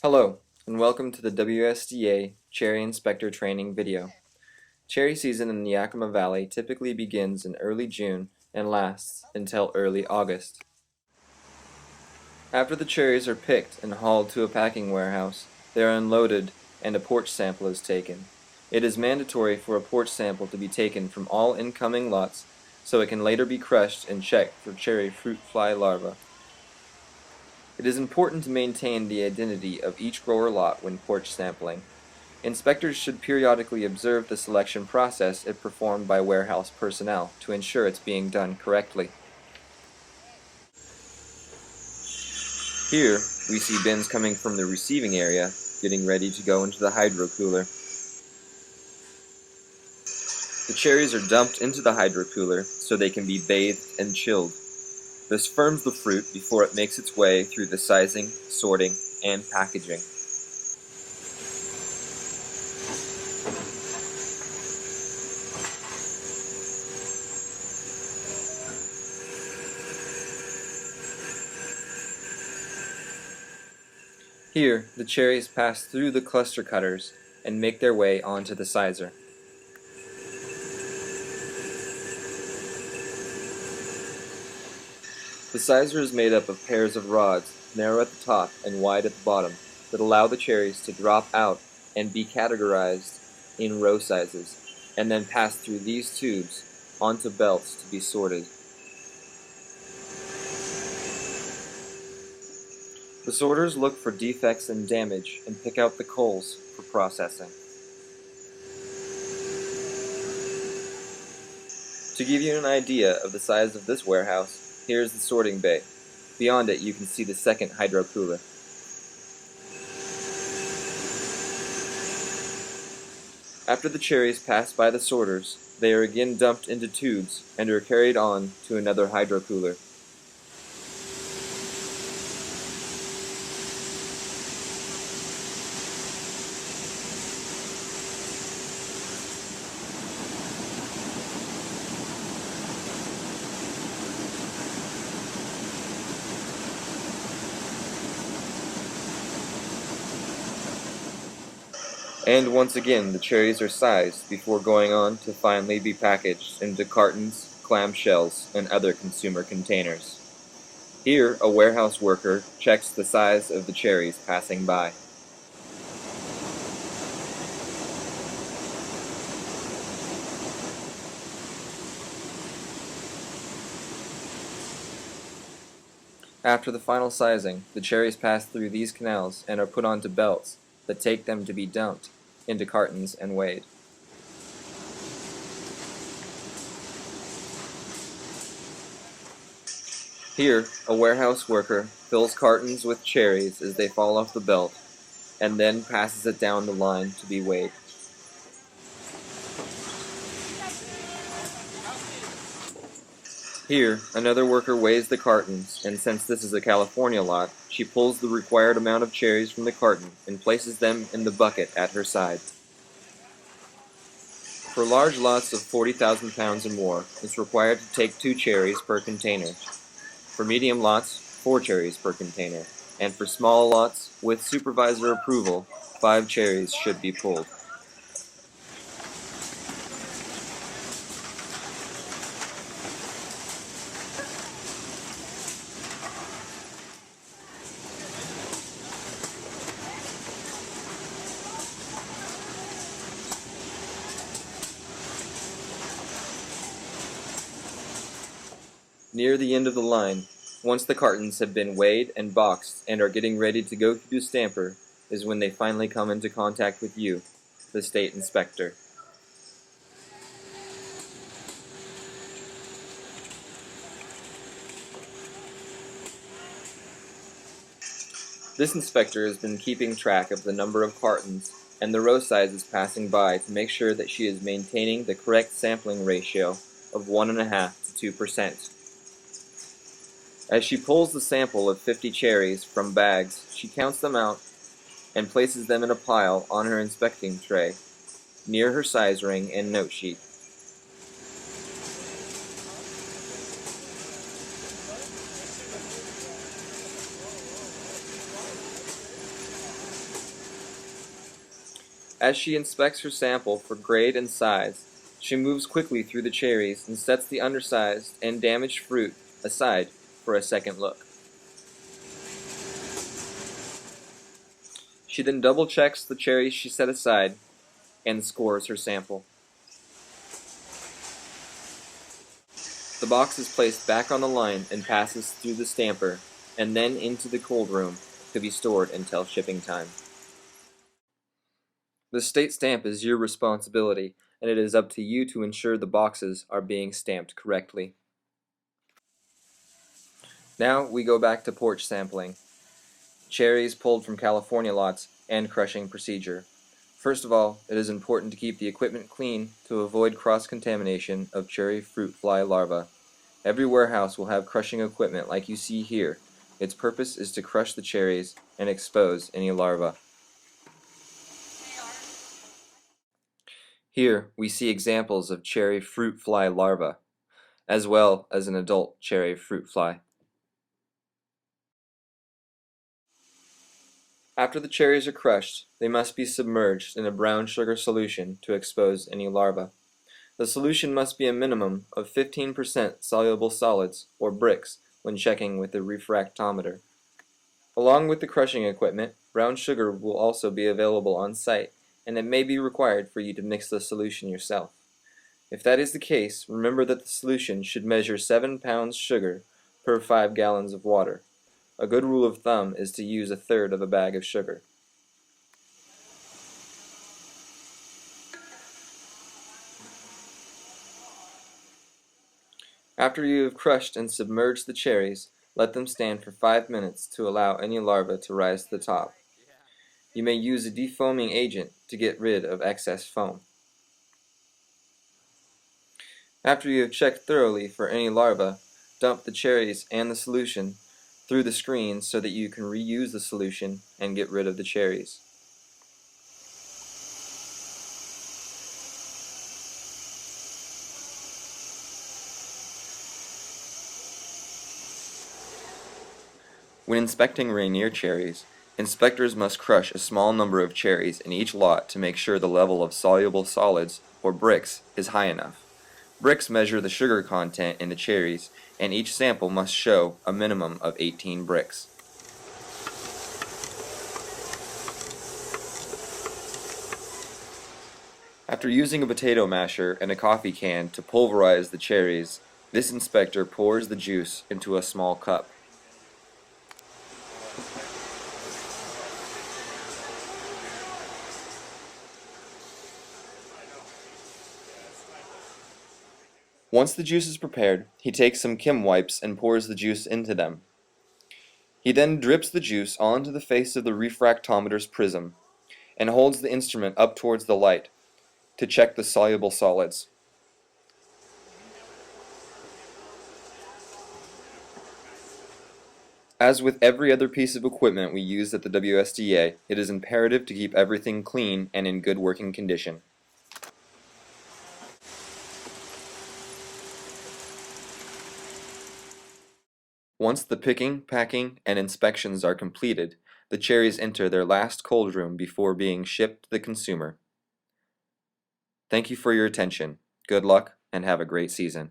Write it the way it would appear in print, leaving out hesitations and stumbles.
Hello, and welcome to the WSDA Cherry Inspector Training video. Cherry season in the Yakima Valley typically begins in early June and lasts until early August. After the cherries are picked and hauled to a packing warehouse, they are unloaded and a porch sample is taken. It is mandatory for a porch sample to be taken from all incoming lots so it can later be crushed and checked for cherry fruit fly larvae. It is important to maintain the identity of each grower lot when porch sampling. Inspectors should periodically observe the selection process if performed by warehouse personnel to ensure it's being done correctly. Here, we see bins coming from the receiving area, getting ready to go into the hydro cooler. The cherries are dumped into the hydro cooler so they can be bathed and chilled. This firms the fruit before it makes its way through the sizing, sorting, and packaging. Here, the cherries pass through the cluster cutters and make their way onto the sizer. The sizer is made up of pairs of rods, narrow at the top and wide at the bottom, that allow the cherries to drop out and be categorized in row sizes, and then pass through these tubes onto belts to be sorted. The sorters look for defects and damage and pick out the culls for processing. To give you an idea of the size of this warehouse, here is the sorting bay. Beyond it you can see the second hydro cooler. After the cherries pass by the sorters, they are again dumped into tubes and are carried on to another hydro cooler. And once again, the cherries are sized before going on to finally be packaged into cartons, clamshells, and other consumer containers. Here, a warehouse worker checks the size of the cherries passing by. After the final sizing, the cherries pass through these canals and are put onto belts that take them to be dumped into cartons and weighed. Here, a warehouse worker fills cartons with cherries as they fall off the belt, and then passes it down the line to be weighed. Here, another worker weighs the cartons, and since this is a California lot, she pulls the required amount of cherries from the carton and places them in the bucket at her side. For large lots of 40,000 pounds or more, it's required to take 2 cherries per container. For medium lots, 4 cherries per container, and for small lots, with supervisor approval, 5 cherries should be pulled. Near the end of the line, once the cartons have been weighed and boxed and are getting ready to go through the stamper, is when they finally come into contact with you, the state inspector. This inspector has been keeping track of the number of cartons and the row sizes passing by to make sure that she is maintaining the correct sampling ratio of 1.5 to 2%. As she pulls the sample of 50 cherries from bags, she counts them out and places them in a pile on her inspecting tray, near her size ring and note sheet. As she inspects her sample for grade and size, she moves quickly through the cherries and sets the undersized and damaged fruit aside for a second look. She then double-checks the cherries she set aside and scores her sample. The box is placed back on the line and passes through the stamper and then into the cold room to be stored until shipping time. The state stamp is your responsibility, and it is up to you to ensure the boxes are being stamped correctly. Now we go back to porch sampling. Cherries pulled from California lots and crushing procedure. First of all, it is important to keep the equipment clean to avoid cross-contamination of cherry fruit fly larvae. Every warehouse will have crushing equipment like you see here. Its purpose is to crush the cherries and expose any larvae. Here we see examples of cherry fruit fly larvae, as well as an adult cherry fruit fly. After the cherries are crushed, they must be submerged in a brown sugar solution to expose any larvae. The solution must be a minimum of 15% soluble solids, or bricks, when checking with the refractometer. Along with the crushing equipment, brown sugar will also be available on site, and it may be required for you to mix the solution yourself. If that is the case, remember that the solution should measure 7 pounds sugar per 5 gallons of water. A good rule of thumb is to use a third of a bag of sugar. After you have crushed and submerged the cherries, let them stand for 5 minutes to allow any larvae to rise to the top. You may use a defoaming agent to get rid of excess foam. After you have checked thoroughly for any larvae, dump the cherries and the solution through the screen so that you can reuse the solution and get rid of the cherries. When inspecting Rainier cherries, inspectors must crush a small number of cherries in each lot to make sure the level of soluble solids, or bricks, is high enough. Bricks measure the sugar content in the cherries, and each sample must show a minimum of 18 bricks. After using a potato masher and a coffee can to pulverize the cherries, this inspector pours the juice into a small cup. Once the juice is prepared, he takes some Kim wipes and pours the juice into them. He then drips the juice onto the face of the refractometer's prism and holds the instrument up towards the light to check the soluble solids. As with every other piece of equipment we use at the WSDA, it is imperative to keep everything clean and in good working condition. Once the picking, packing, and inspections are completed, the cherries enter their last cold room before being shipped to the consumer. Thank you for your attention. Good luck and have a great season.